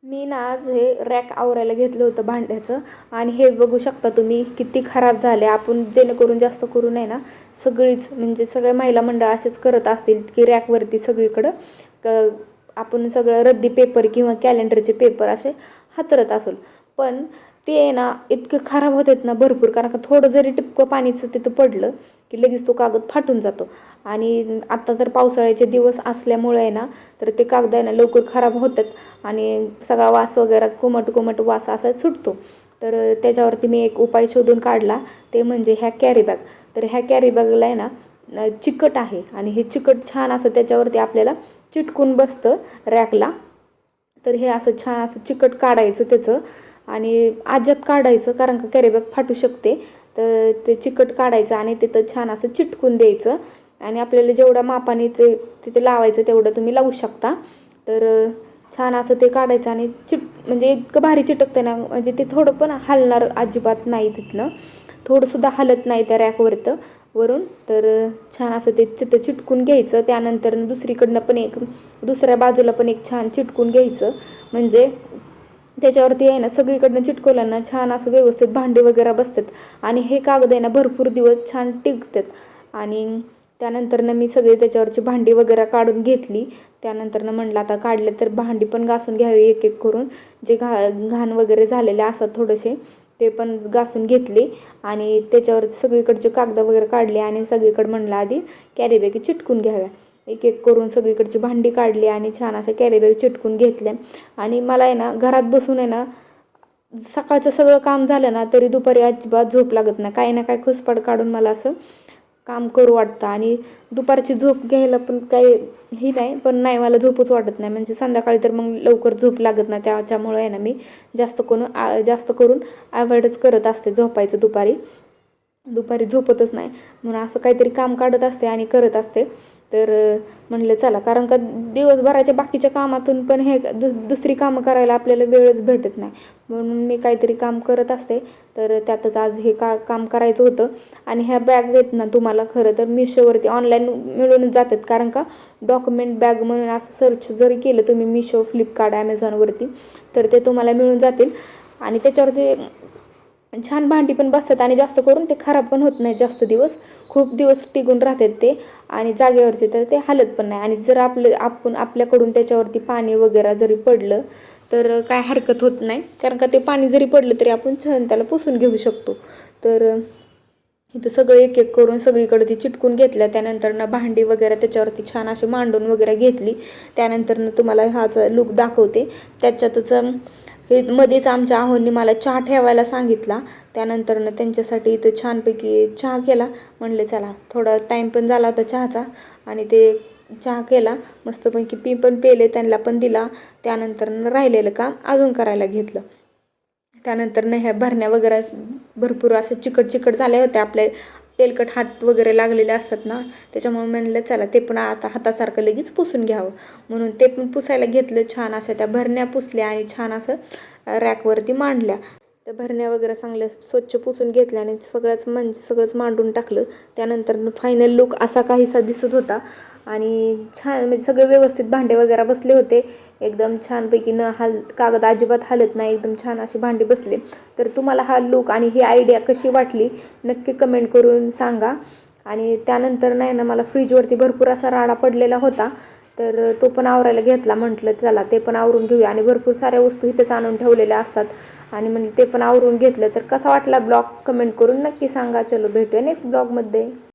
मी ना आज हे रॅक आवरायला घेतलं होतं भांड्याचं आणि हे बघू शकता तुम्ही किती खराब झाले. आपण जेणेकरून जास्त करून आहे ना सगळीच म्हणजे सगळ्या महिला मंडळ असेच करत असतील की रॅकवरती सगळीकडं आपण सगळं रद्दी पेपर किंवा कॅलेंडरचे पेपर असे हातरत असोल. पण ते आहे ना इतके खराब होतात ना भरपूर, कारण का थोडं जरी टिपकं पाणीचं तिथं पडलं की लगेच तो कागद फाटून जातो. आणि आत्ता तर पावसाळ्याचे दिवस असल्यामुळे आहे ना तर ते कागद आहे ना लवकर खराब होतात आणि सगळा वास वगैरे कोमट कोमट वास असा सुटतो. तर त्याच्यावरती मी एक उपाय शोधून काढला, ते म्हणजे ह्या कॅरी बॅग. तर ह्या कॅरी बॅगला आहे ना चिकट आहे आणि हे चिकट छान असं त्याच्यावरती आपल्याला चिटकून बसतं रॅकला. तर हे असं छान असं चिकट काढायचं त्याचं आणि आज्यात काढायचं, कारण का कॅरी बॅग फाटू शकते. तर ते चिकट काढायचं आणि तिथं छान असं चिटकून द्यायचं आणि आपल्याला जेवढ्या मापाने ते तिथे लावायचं तेवढं तुम्ही लावू शकता. तर छान असं ते काढायचं आणि म्हणजे इतकं भारी चिटकतं ना, म्हणजे ते थोडं पण हलणार अजिबात नाही, तिथनं थोडंसुद्धा हलत नाही त्या रॅकवरतं वरून. तर छान असं ते तिथं चिटकून घ्यायचं. त्यानंतर दुसरीकडनं पण दुसऱ्या बाजूला पण एक छान चिटकून घ्यायचं, म्हणजे त्याच्यावरती आहे ना सगळीकडनं चिटकवलं ना छान असं व्यवस्थित भांडे वगैरे बसतात आणि हे कागद आहे ना भरपूर दिवस छान टिकतात. आणि त्यानंतरनं मी सगळे त्याच्यावरची भांडी वगैरे काढून घेतली. त्यानंतरनं म्हणलं आता काढले तर भांडी पण घासून घ्यावी एक एक करून, जे घाण वगैरे झालेले असतात थोडेसे ते पण घासून घेतले आणि त्याच्यावर सगळीकडचे कागद वगैरे काढले आणि सगळीकडे म्हणलं आधी कॅरी बॅग चिटकून घ्याव्या. एक एक करून सगळीकडची भांडी काढली आणि छान अशा कॅरी बॅग चिटकून घेतल्या. आणि मला आहे ना घरात बसून आहे ना सकाळचं सगळं काम झालं ना तरी दुपारी अजिबात झोप लागत नाही. काही ना काही खुसपाड काढून मला असं काम करू वाटतं आणि दुपारची झोप घ्यायला पण काही ही नाही, पण नाही मला झोपच वाटत नाही. म्हणजे संध्याकाळी तर मग लवकर झोप लागत नाही, त्याच्यामुळे आहे ना मी जास्त करून अवॉइडच करत असते झोपायचं. दुपारी झोपतच नाही, म्हणून असं काहीतरी काम काढत असते आणि करत असते. तर म्हणलं चला, कारण का दिवसभराच्या बाकीच्या कामातून पण हे दुसरी कामं करायला आपल्याला वेळच भेटत नाही, म्हणून मी काहीतरी काम करत असते. तर त्यातच आज हे काम करायचं होतं. आणि ह्या बॅग आहेत ना तुम्हाला खरं तर मिशोवरती ऑनलाईन मिळूनच जातात, कारण का डॉक्युमेंट बॅग म्हणून असं सर्च जरी केलं तुम्ही मिशो, फ्लिपकार्ट, ॲमेझॉनवरती तर ते तुम्हाला मिळून जातील. आणि त्याच्यावरती छान भांडी पण बसतात आणि जास्त करून ते खराब पण होत नाही, जास्त दिवस खूप दिवस टिकून राहतात ते आणि जागेवरती तर ते हालत पण नाही. आणि जर आपण आपल्याकडून त्याच्यावरती पाणी वगैरे जरी पडलं तर काय हरकत होत नाही, कारण का ते पाणी जरी पडलं तरी आपण छान त्याला पुसून घेऊ शकतो. तर इथं सगळं एक एक करून सगळीकडे ती चिटकून घेतल्या. त्यानंतर भांडी वगैरे त्याच्यावरती छान अशी मांडून वगैरे घेतली. त्यानंतर तुम्हाला हाचा लुक दाखवते. त्याच्यातच हे मध्येच आमच्या आहोंनी मला चहा ठेवायला सांगितला. त्यानंतर त्यांच्यासाठी इथं छानपैकी चहा केला. म्हणले चला, थोडा टाईम पण झाला होता चहाचा आणि ते चहा केला मस्तपैकी पण पेले, त्यांना पण दिला. त्यानंतर राहिलेलं काम अजून करायला घेतलं. त्यानंतर ह्या भरण्या वगैरे भरपूर असे चिकट झाले होते, आपले तेलकट हात वगैरे लागलेले असतात ना, त्याच्यामुळे म्हणलं चला ते पण आता हातासारखं लगेच पुसून घ्यावं, म्हणून ते पण पुसायला घेतलं. छान अशा त्या भरण्या पुसल्या आणि छान असं रॅकवरती मांडल्या. त्या भरण्या वगैरे चांगल्या स्वच्छ पुसून घेतल्या आणि सगळंच मांडून टाकलं. त्यानंतर फायनल लुक असा काहीसा दिसत होता आणि छान म्हणजे सगळे व्यवस्थित भांडे वगैरे बसले होते एकदम छानपैकी, कागद अजिबात हलत नाही, एकदम छान अशी भांडी बसली. तर तुम्हाला हा लुक आणि ही आयडिया कशी वाटली नक्की कमेंट करून सांगा. आणि त्यानंतर नाही ना मला फ्रीजवरती भरपूर असा राडा पडलेला होता, तर तो पण आवरायला घेतला. म्हटलं चला ते पण आवरून घेऊया, आणि भरपूर साऱ्या वस्तू इथेच आणून ठेवलेल्या असतात आणि म्हणजे ते पण आवरून घेतलं. तर कसा वाटला ब्लॉग कमेंट करून नक्की सांगा. चलो भेटूया नेक्स्ट ब्लॉगमध्ये.